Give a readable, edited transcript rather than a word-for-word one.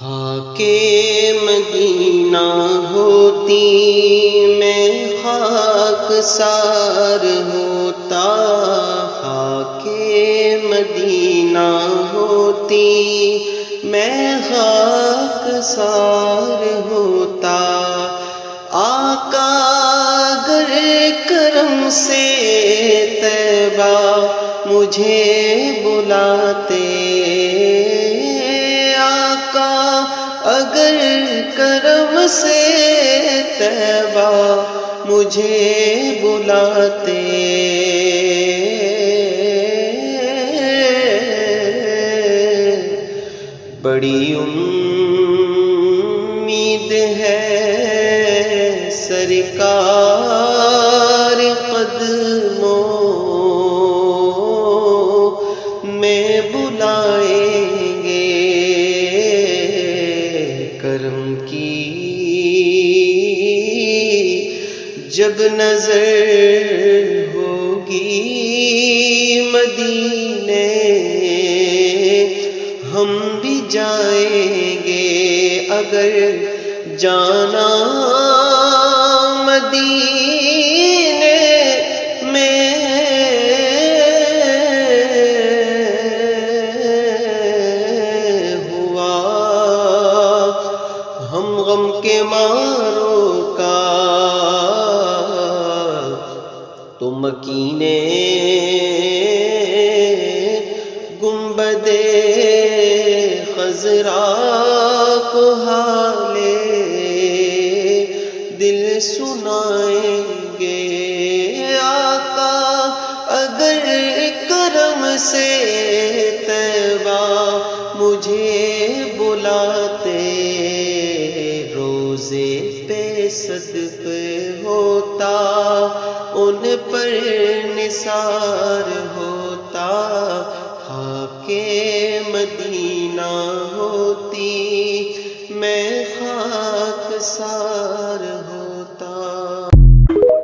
خاک مدینہ ہوتی میں خاک سار ہوتا، خاک مدینہ ہوتی میں خاک سار ہوتا۔ آقا اگر کرم سے طیبہ مجھے بلاتے، اگر کرم سے طیبہ مجھے بلاتے، بڑی امید ہے سرکار قدموں میں بلائیں گے، کرم کی جب نظر ہوگی مدینے، ہم بھی جائیں گے اگر جانا مدینے میں ہوا، ہم غم کے ماروں کا تو مکینے گنبد خضرا کو حالے دل سنائیں گے۔ آقا اگر کرم سے طیبہ مجھے بلاتے، روزے پہ صدقہ ہوتا، ان پر نثار ہوتا۔